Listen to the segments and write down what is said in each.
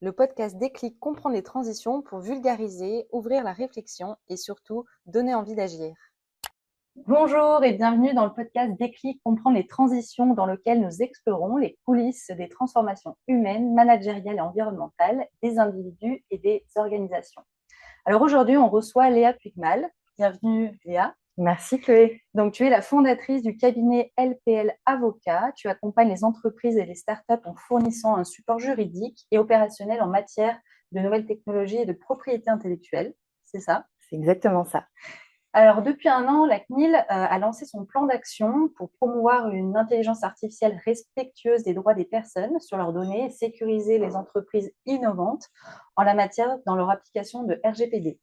le podcast Déclic comprend les transitions pour vulgariser, ouvrir la réflexion et surtout donner envie d'agir. Bonjour et bienvenue dans le podcast Déclic comprendre les transitions dans lequel nous explorons les coulisses des transformations humaines, managériales et environnementales des individus et des organisations. Alors aujourd'hui, on reçoit Léa Puigmal. Bienvenue Léa. Merci Chloé. Donc tu es la fondatrice du cabinet LPL Avocat. Tu accompagnes les entreprises et les startups en fournissant un support juridique et opérationnel en matière de nouvelles technologies et de propriété intellectuelle. C'est ça? C'est exactement ça. Alors, depuis un an, la CNIL a lancé son plan d'action pour promouvoir une intelligence artificielle respectueuse des droits des personnes sur leurs données et sécuriser les entreprises innovantes en la matière dans leur application de RGPD.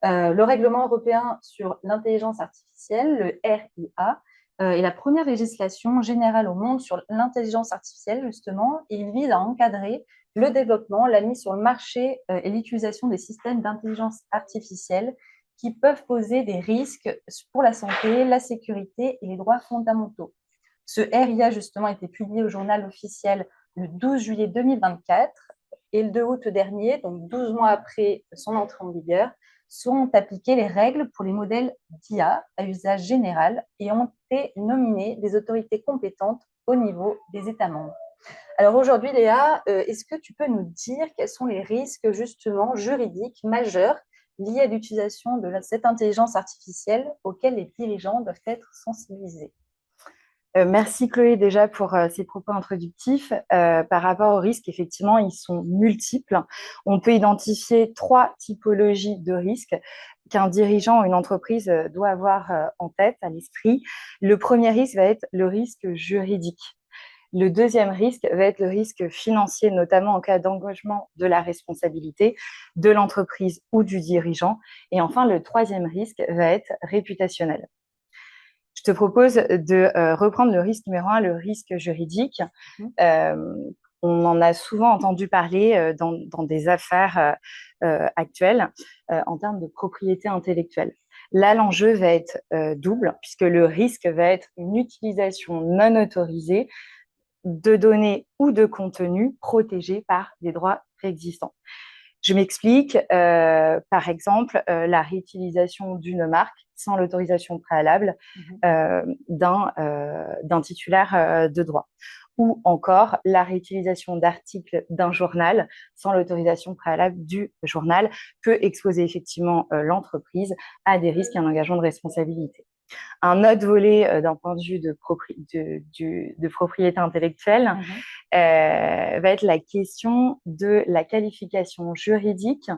Le règlement européen sur l'intelligence artificielle, le RIA, est la première législation générale au monde sur l'intelligence artificielle, justement, et il vise à encadrer le développement, la mise sur le marché et l'utilisation des systèmes d'intelligence artificielle qui peuvent poser des risques pour la santé, la sécurité et les droits fondamentaux. Ce RIA, justement, a été publié au journal officiel le 12 juillet 2024 et le 2 août dernier, donc 12 mois après son entrée en vigueur, sont appliquées les règles pour les modèles d'IA à usage général et ont été nominées des autorités compétentes au niveau des États membres. Alors aujourd'hui, Léa, est-ce que tu peux nous dire quels sont les risques justement juridiques majeurs liés à l'utilisation de cette intelligence artificielle auxquels les dirigeants doivent être sensibilisés? Merci Chloé déjà pour ces propos introductifs. Par rapport aux risques, effectivement, ils sont multiples. On peut identifier 3 typologies de risques qu'un dirigeant ou une entreprise doit avoir en tête, à l'esprit. Le premier risque va être le risque juridique. Le deuxième risque va être le risque financier, notamment en cas d'engagement de la responsabilité de l'entreprise ou du dirigeant. Et enfin, le troisième risque va être réputationnel. Je te propose de reprendre le risque numéro 1, le risque juridique. On en a souvent entendu parler dans des affaires actuelles en termes de propriété intellectuelle. Là, l'enjeu va être double, puisque le risque va être une utilisation non autorisée de données ou de contenus protégés par des droits préexistants. Je m'explique, par exemple, la réutilisation d'une marque sans l'autorisation préalable d'un titulaire de droit, ou encore la réutilisation d'articles d'un journal sans l'autorisation préalable du journal peut exposer effectivement l'entreprise à des risques et un engagement de responsabilité. Un autre volet d'un point de vue de propriété intellectuelle va être la question de la qualification juridique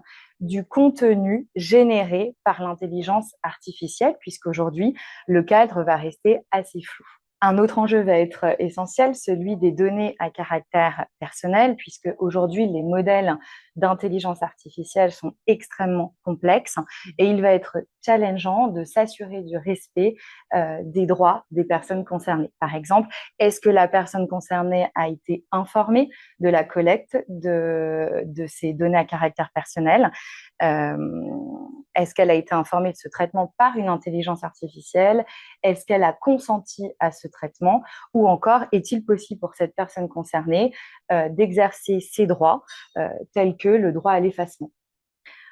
du contenu généré par l'intelligence artificielle, puisqu'aujourd'hui, le cadre va rester assez flou. Un autre enjeu va être essentiel, celui des données à caractère personnel, puisque aujourd'hui, les modèles d'intelligence artificielle sont extrêmement complexes et il va être challengeant de s'assurer du respect des droits des personnes concernées. Par exemple, est-ce que la personne concernée a été informée de la collecte de ces données à caractère personnel? Est-ce qu'elle a été informée de ce traitement par une intelligence artificielle? Est-ce qu'elle a consenti à ce traitement? Ou encore, est-il possible pour cette personne concernée d'exercer ses droits tels que le droit à l'effacement?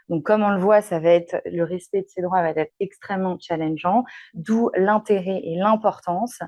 Donc, comme on le voit, le respect de ces droits va être extrêmement challengeant, d'où l'intérêt et l'importance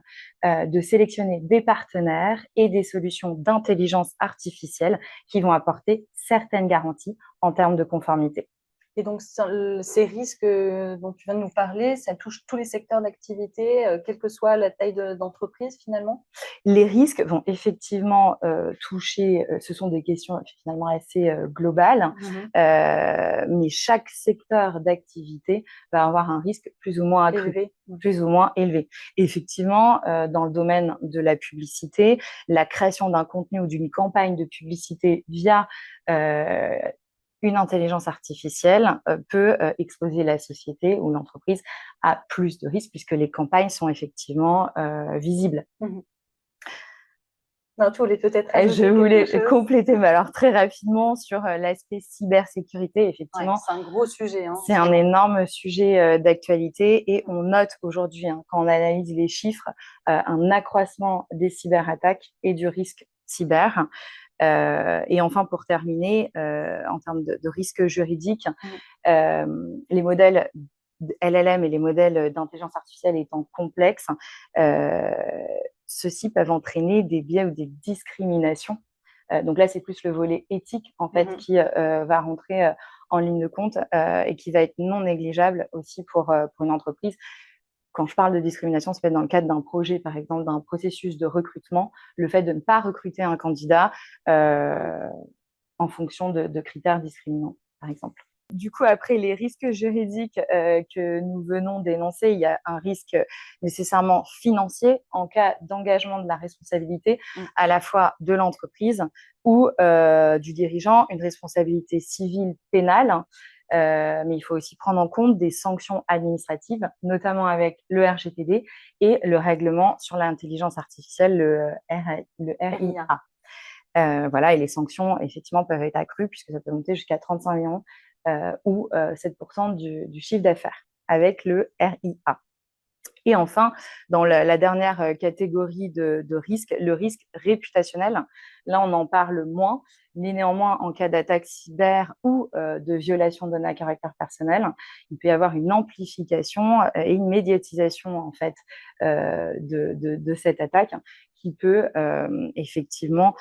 de sélectionner des partenaires et des solutions d'intelligence artificielle qui vont apporter certaines garanties en termes de conformité. Et donc, ces risques dont tu viens de nous parler, ça touche tous les secteurs d'activité, quelle que soit la taille d'entreprise finalement? Les risques vont effectivement toucher, ce sont des questions finalement assez globales, mais chaque secteur d'activité va avoir un risque plus ou moins accru, plus ou moins élevé. Effectivement, dans le domaine de la publicité, la création d'un contenu ou d'une campagne de publicité via une intelligence artificielle peut exposer la société ou l'entreprise à plus de risques puisque les campagnes sont effectivement visibles. Non, tu voulais peut-être Je voulais compléter, mais alors très rapidement sur l'aspect cybersécurité. Effectivement, c'est un gros sujet. C'est un énorme sujet d'actualité et on note aujourd'hui, quand on analyse les chiffres, un accroissement des cyberattaques et du risque cyber. Et enfin, pour terminer, en termes de risques juridiques, les modèles LLM et les modèles d'intelligence artificielle étant complexes, ceux-ci peuvent entraîner des biais ou des discriminations. Donc là, c'est plus le volet éthique en fait qui va rentrer en ligne de compte et qui va être non négligeable aussi pour une entreprise. Quand je parle de discrimination, ça peut être dans le cadre d'un projet, par exemple, d'un processus de recrutement, le fait de ne pas recruter un candidat en fonction de critères discriminants, par exemple. Du coup, après les risques juridiques que nous venons d'énoncer, il y a un risque nécessairement financier en cas d'engagement de la responsabilité à la fois de l'entreprise ou du dirigeant, une responsabilité civile pénale. Mais il faut aussi prendre en compte des sanctions administratives, notamment avec le RGPD et le règlement sur l'intelligence artificielle, le RIA. Voilà, et les sanctions, effectivement, peuvent être accrues puisque ça peut monter jusqu'à 35 millions ou 7% du chiffre d'affaires avec le RIA. Et enfin, dans la dernière catégorie de risque, le risque réputationnel. Là, on en parle moins, mais néanmoins, en cas d'attaque cyber ou de violation de données à caractère personnel, il peut y avoir une amplification et une médiatisation en fait de cette attaque qui peut effectivement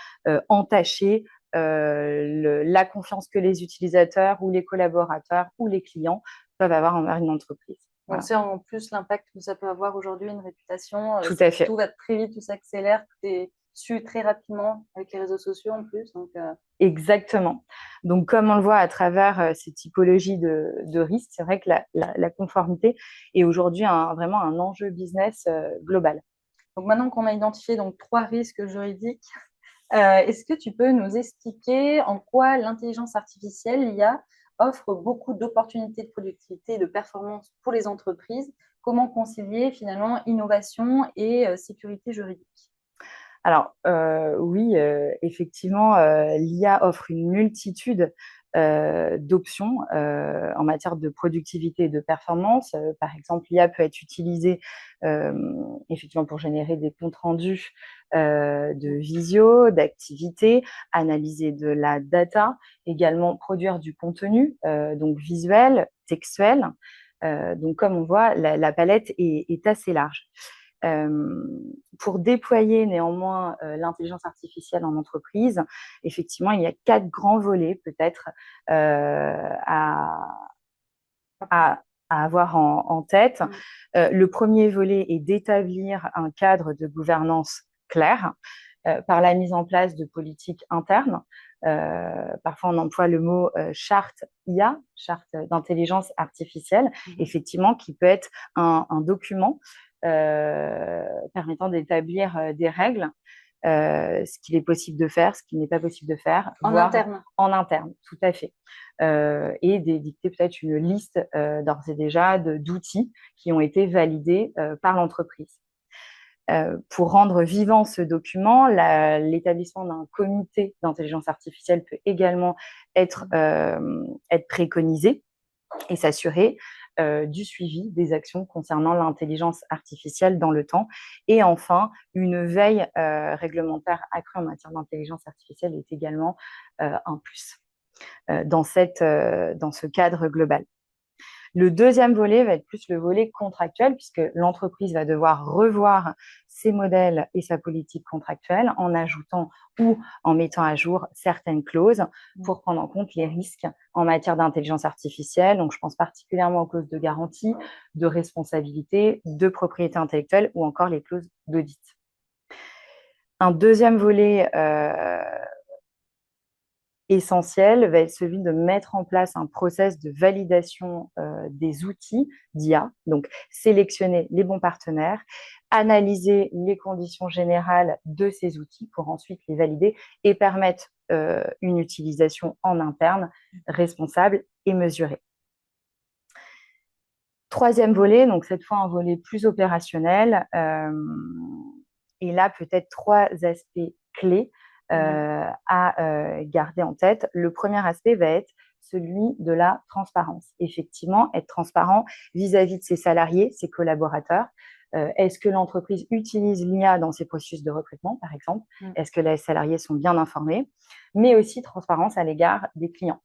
entacher la confiance que les utilisateurs ou les collaborateurs ou les clients peuvent avoir envers une entreprise. Donc, c'est en plus l'impact que ça peut avoir aujourd'hui, une réputation. Tout à fait. Tout va très vite, tout s'accélère, tout est su très rapidement avec les réseaux sociaux en plus. Donc, Exactement. Donc, comme on le voit à travers ces typologies de risques, c'est vrai que la conformité est aujourd'hui vraiment un enjeu business global. Donc, maintenant qu'on a identifié donc 3 risques juridiques, est-ce que tu peux nous expliquer en quoi l'intelligence artificielle, l'IA, offre beaucoup d'opportunités de productivité et de performance pour les entreprises? Comment concilier finalement innovation et sécurité juridique? Alors, oui, effectivement, l'IA offre une multitude d'options en matière de productivité et de performance. Par exemple, l'IA peut être utilisée effectivement pour générer des comptes rendus de visio, d'activités, analyser de la data, également produire du contenu, donc visuel, textuel. Donc, comme on voit, la palette est assez large. Pour déployer néanmoins l'intelligence artificielle en entreprise, effectivement, il y a 4 grands volets peut-être à avoir en tête. Le premier volet est d'établir un cadre de gouvernance clair par la mise en place de politiques internes. Parfois, on emploie le mot charte IA, charte d'intelligence artificielle, effectivement, qui peut être un document permettant d'établir des règles, ce qu'il est possible de faire, ce qu'il n'est pas possible de faire. En interne. En interne, tout à fait. Et d'édicter peut-être une liste d'ores et déjà d'outils qui ont été validés par l'entreprise. Pour rendre vivant ce document, l'établissement d'un comité d'intelligence artificielle peut également être préconisé et s'assurer du suivi des actions concernant l'intelligence artificielle dans le temps. Et enfin, une veille réglementaire accrue en matière d'intelligence artificielle est également un plus dans ce cadre global. Le deuxième volet va être plus le volet contractuel, puisque l'entreprise va devoir revoir ses modèles et sa politique contractuelle en ajoutant ou en mettant à jour certaines clauses pour prendre en compte les risques en matière d'intelligence artificielle. Donc, je pense particulièrement aux clauses de garantie, de responsabilité, de propriété intellectuelle ou encore les clauses d'audit. Un deuxième volet essentiel va être celui de mettre en place un process de validation des outils d'IA, donc sélectionner les bons partenaires, analyser les conditions générales de ces outils pour ensuite les valider et permettre une utilisation en interne responsable et mesurée. Troisième volet, donc cette fois un volet plus opérationnel, et là peut-être 3 aspects clés à garder en tête. Le premier aspect va être celui de la transparence. Effectivement, être transparent vis-à-vis de ses salariés, ses collaborateurs. Est-ce que l'entreprise utilise l'IA dans ses processus de recrutement, par exemple? Est-ce que les salariés sont bien informés? mais aussi transparence à l'égard des clients.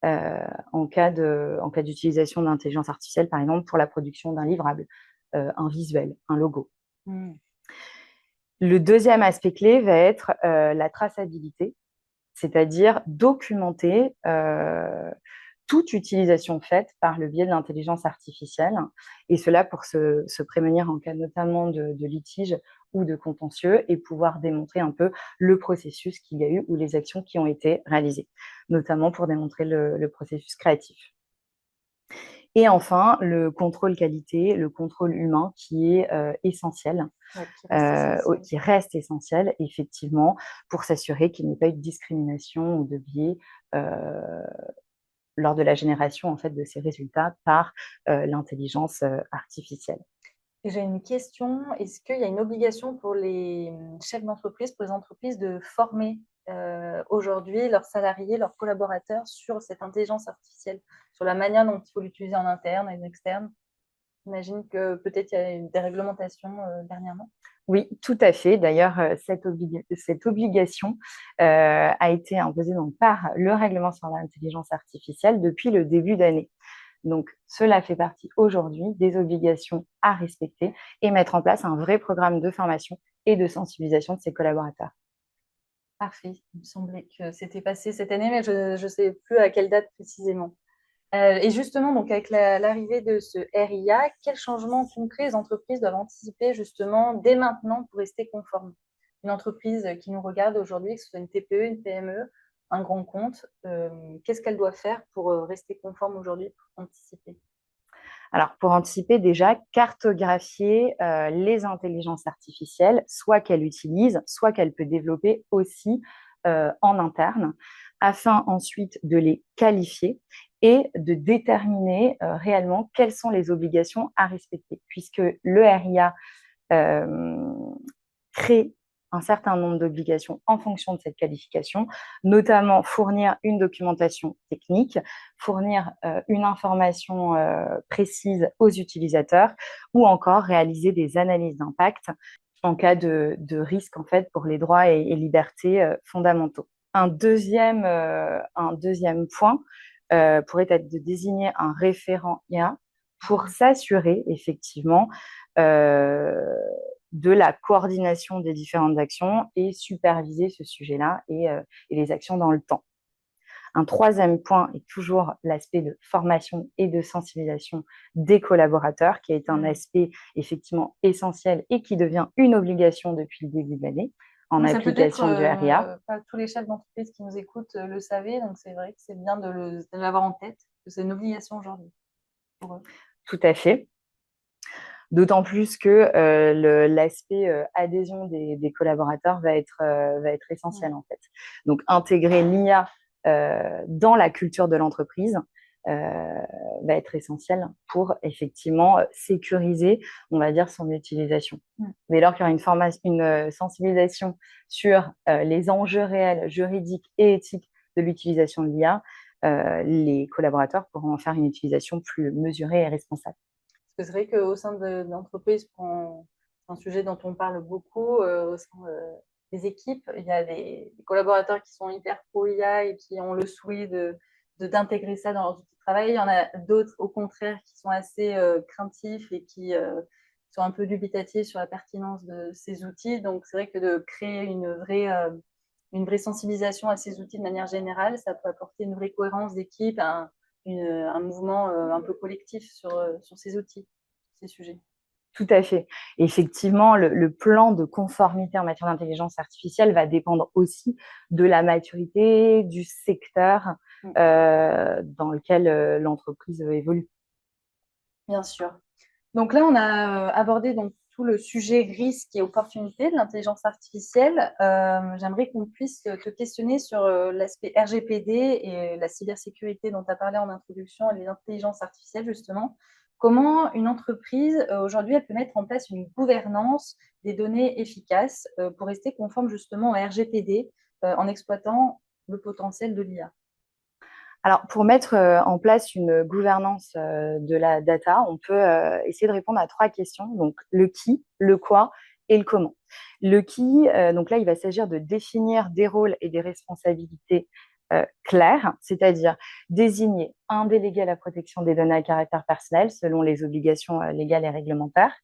En cas d'utilisation d'intelligence artificielle, par exemple, pour la production d'un livrable, un visuel, un logo. Le deuxième aspect clé va être la traçabilité, c'est-à-dire documenter toute utilisation faite par le biais de l'intelligence artificielle, et cela pour se prémunir en cas notamment de litige ou de contentieux et pouvoir démontrer un peu le processus qu'il y a eu ou les actions qui ont été réalisées, notamment pour démontrer le processus créatif. Et enfin, le contrôle qualité, le contrôle humain qui est essentiel, qui reste essentiel, effectivement, pour s'assurer qu'il n'y ait pas eu de discrimination ou de biais lors de la génération en fait, de ces résultats par l'intelligence artificielle. Et j'ai une question, est-ce qu'il y a une obligation pour les chefs d'entreprise, pour les entreprises de former aujourd'hui leurs salariés, leurs collaborateurs sur cette intelligence artificielle, sur la manière dont il faut l'utiliser en interne et en externe? J'imagine que peut-être il y a eu des réglementations dernièrement. Oui, tout à fait. D'ailleurs, cette obligation a été imposée donc, par le règlement sur l'intelligence artificielle depuis le début d'année. Donc, cela fait partie aujourd'hui des obligations à respecter et mettre en place un vrai programme de formation et de sensibilisation de ses collaborateurs. Parfait. Il me semblait que c'était passé cette année, mais je ne sais plus à quelle date précisément. Et justement, donc avec l'arrivée de ce RIA, quels changements concrets les entreprises doivent anticiper justement dès maintenant pour rester conformes? Une entreprise qui nous regarde aujourd'hui, que ce soit une TPE, une PME, un grand compte, qu'est-ce qu'elle doit faire pour rester conforme aujourd'hui, pour anticiper? Alors, pour anticiper, déjà, cartographier les intelligences artificielles, soit qu'elle utilise, soit qu'elle peut développer aussi en interne, afin ensuite de les qualifier et de déterminer réellement quelles sont les obligations à respecter, puisque le RIA crée un certain nombre d'obligations en fonction de cette qualification, notamment fournir une documentation technique, fournir une information précise aux utilisateurs ou encore réaliser des analyses d'impact en cas de risque en fait, pour les droits et libertés fondamentaux. Un deuxième point pourrait être de désigner un référent IA pour s'assurer effectivement de la coordination des différentes actions et superviser ce sujet-là et les actions dans le temps. Un troisième point est toujours l'aspect de formation et de sensibilisation des collaborateurs, qui est un aspect effectivement essentiel et qui devient une obligation depuis le début de l'année en application du RIA. Pas tous les chefs d'entreprise qui nous écoutent le savaient, donc c'est vrai que c'est bien de l'avoir en tête, que c'est une obligation aujourd'hui pour eux. Tout à fait. D'autant plus que l'aspect adhésion des collaborateurs va être essentiel en fait. Donc intégrer l'IA dans la culture de l'entreprise va être essentiel pour effectivement sécuriser, on va dire, son utilisation. Dès lors qu'il y aura une sensibilisation sur les enjeux réels, juridiques et éthiques de l'utilisation de l'IA, les collaborateurs pourront en faire une utilisation plus mesurée et responsable. C'est vrai qu'au sein de l'entreprise, c'est un sujet dont on parle beaucoup au sein des équipes. Il y a des collaborateurs qui sont hyper pro-IA et qui ont le souhait d'intégrer ça dans leur outil de travail. Il y en a d'autres, au contraire, qui sont assez craintifs et qui sont un peu dubitatifs sur la pertinence de ces outils. Donc, c'est vrai que de créer une vraie sensibilisation à ces outils de manière générale, ça peut apporter une vraie cohérence d'équipe, un mouvement un peu collectif sur ces outils, ces sujets. Tout à fait. Effectivement, le plan de conformité en matière d'intelligence artificielle va dépendre aussi de la maturité du secteur dans lequel l'entreprise évolue. Bien sûr. Donc là, on a abordé donc tout le sujet risque et opportunité de l'intelligence artificielle. J'aimerais qu'on puisse te questionner sur l'aspect RGPD et la cybersécurité dont tu as parlé en introduction et l'intelligence artificielle, justement. Comment une entreprise, aujourd'hui, elle peut mettre en place une gouvernance des données efficaces pour rester conforme justement au RGPD en exploitant le potentiel de l'IA? Alors, pour mettre en place une gouvernance de la data, on peut essayer de répondre à 3 questions. Donc, le qui, le quoi et le comment. Le qui, donc là, il va s'agir de définir des rôles et des responsabilités claires, c'est-à-dire désigner un délégué à la protection des données à caractère personnel selon les obligations légales et réglementaires,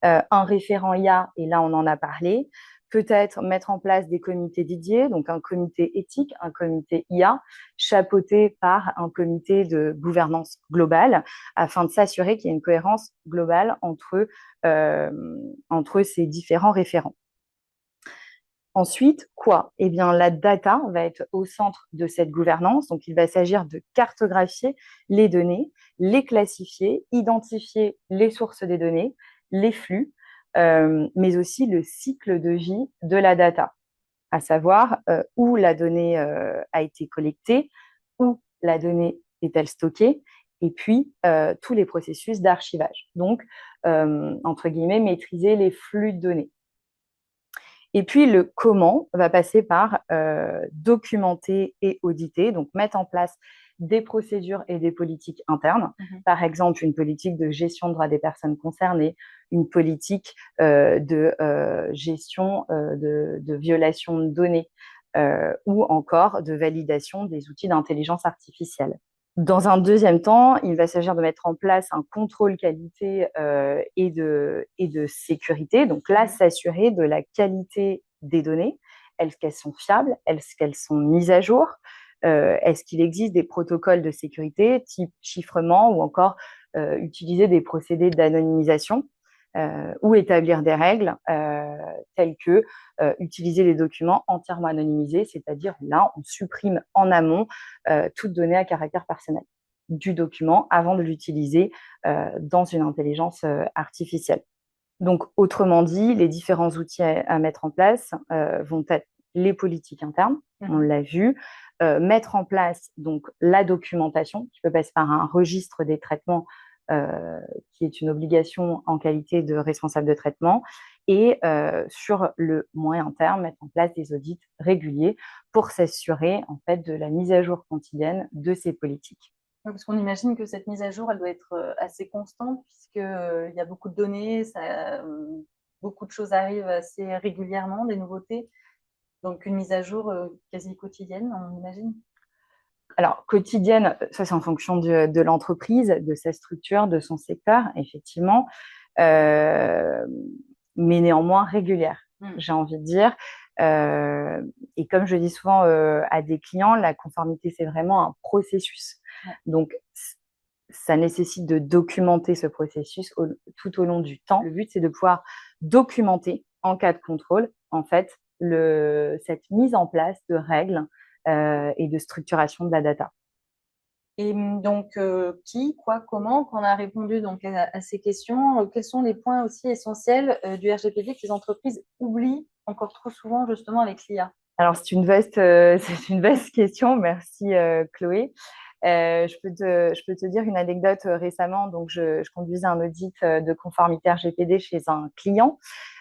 un référent IA, et là on en a parlé, peut-être mettre en place des comités dédiés, donc un comité éthique, un comité IA, chapeauté par un comité de gouvernance globale, afin de s'assurer qu'il y ait une cohérence globale entre ces différents référents. Ensuite, quoi? Eh bien, la data va être au centre de cette gouvernance. Donc, il va s'agir de cartographier les données, les classifier, identifier les sources des données, les flux, mais aussi le cycle de vie de la data, à savoir où la donnée a été collectée, où la donnée est-elle stockée, et puis tous les processus d'archivage. Donc, entre guillemets, maîtriser les flux de données. Et puis, le comment va passer par documenter et auditer, donc mettre en place des procédures et des politiques internes. Par exemple, une politique de gestion de droits des personnes concernées, une politique de gestion de violation de données ou encore de validation des outils d'intelligence artificielle. Dans un deuxième temps, il va s'agir de mettre en place un contrôle qualité et de sécurité. Donc là, s'assurer de la qualité des données. Est-ce qu'elles sont fiables? Est-ce qu'elles sont mises à jour? Est-ce qu'il existe des protocoles de sécurité type chiffrement ou encore utiliser des procédés d'anonymisation ou établir des règles telles que utiliser les documents entièrement anonymisés, c'est-à-dire là, on supprime en amont toute donnée à caractère personnel du document avant de l'utiliser dans une intelligence artificielle. Donc, autrement dit, les différents outils à mettre en place vont être les politiques internes, on l'a vu, mettre en place donc la documentation qui peut passer par un registre des traitements qui est une obligation en qualité de responsable de traitement, et sur le moyen terme, mettre en place des audits réguliers pour s'assurer en fait de la mise à jour quotidienne de ces politiques. Oui, parce qu'on imagine que cette mise à jour, elle doit être assez constante puisqu'il y a beaucoup de données, beaucoup de choses arrivent assez régulièrement, des nouveautés. Donc une mise à jour quasi quotidienne, on imagine. Alors, quotidienne, ça c'est en fonction de l'entreprise, de sa structure, de son secteur, effectivement, mais néanmoins régulière, j'ai envie de dire. Et comme je dis souvent à des clients, la conformité, c'est vraiment un processus. Donc, ça nécessite de documenter ce processus tout au long du temps. Le but, c'est de pouvoir documenter en cas de contrôle, en fait, cette mise en place de règles et de structuration de la data. Et donc, qui, quoi, comment, quand on a répondu donc, à ces questions, quels sont les points aussi essentiels du RGPD que les entreprises oublient encore trop souvent justement avec l'IA? Alors, c'est une vaste question. Merci, Chloé. Je peux te dire une anecdote récemment. Donc, je conduisais un audit de conformité RGPD chez un client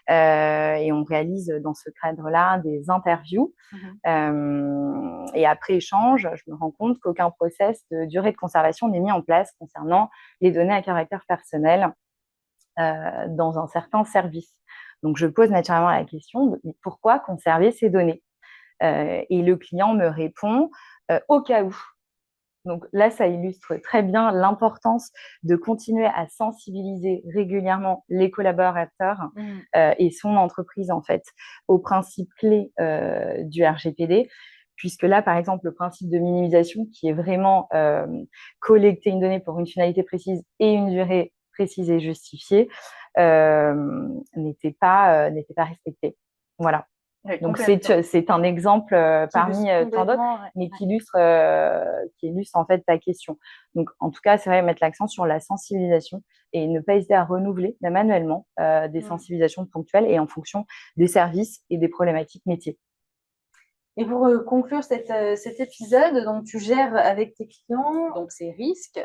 et on réalise dans ce cadre-là des interviews. Et après échange, je me rends compte qu'aucun process de durée de conservation n'est mis en place concernant les données à caractère personnel dans un certain service. Donc, je pose naturellement la question de pourquoi conserver ces données? Et le client me répond au cas où. Donc là, ça illustre très bien l'importance de continuer à sensibiliser régulièrement les collaborateurs et son entreprise, en fait, aux principes clés du RGPD. Puisque là, par exemple, le principe de minimisation, qui est vraiment collecter une donnée pour une finalité précise et une durée précise et justifiée, n'était pas respecté. Voilà. Donc, c'est un exemple parmi tant d'autres, mais qui illustre en fait ta question. Donc, en tout cas, c'est vrai, mettre l'accent sur la sensibilisation et ne pas hésiter à renouveler manuellement des sensibilisations ponctuelles et en fonction des services et des problématiques métiers. Et pour conclure cet épisode, donc tu gères avec tes clients donc ces risques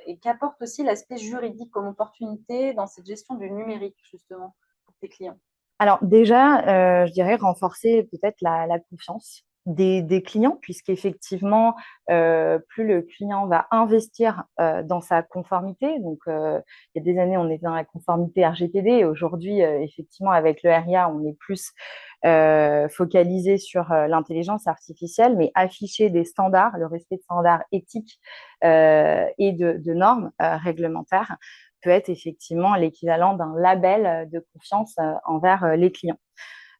et qu'apporte aussi l'aspect juridique comme opportunité dans cette gestion du numérique justement pour tes clients? Alors déjà, je dirais renforcer peut-être la confiance des clients, puisqu'effectivement, plus le client va investir dans sa conformité. Donc, il y a des années, on était dans la conformité RGPD. Et aujourd'hui, effectivement, avec le RIA, on est plus focalisé sur l'intelligence artificielle, mais afficher des standards, le respect de standards éthiques et de normes réglementaires peut être effectivement l'équivalent d'un label de confiance envers les clients.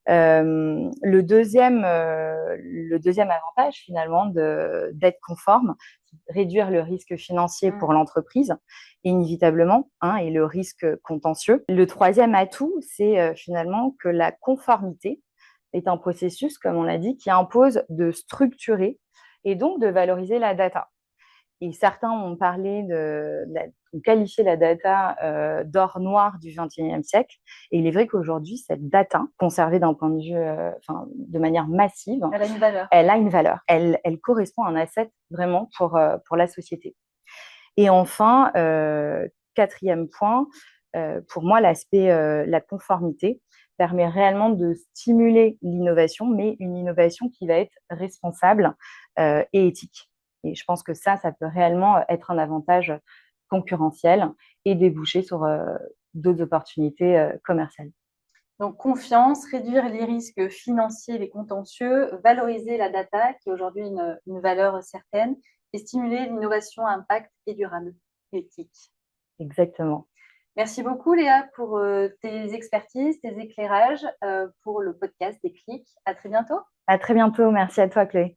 Le deuxième avantage finalement d'être conforme, c'est réduire le risque financier pour l'entreprise, inévitablement, et le risque contentieux. Le troisième atout, c'est finalement que la conformité est un processus, comme on l'a dit, qui impose de structurer et donc de valoriser la data. Et certains ont qualifié la data d'or noir du XXIe siècle. Et il est vrai qu'aujourd'hui, cette data, conservée d'un point de vue, de manière massive, elle a une valeur. Elle a une valeur. Elle correspond à un asset vraiment pour la société. Et enfin, quatrième point, pour moi, l'aspect, la conformité permet réellement de stimuler l'innovation, mais une innovation qui va être responsable et éthique. Et je pense que ça peut réellement être un avantage concurrentiel et déboucher sur d'autres opportunités commerciales. Donc, confiance, réduire les risques financiers, les contentieux, valoriser la data, qui est aujourd'hui une valeur certaine, et stimuler l'innovation à impact et durable, éthique. Exactement. Merci beaucoup, Léa, pour tes expertises, tes éclairages pour le podcast Déclic. À très bientôt. À très bientôt. Merci à toi, Chloé.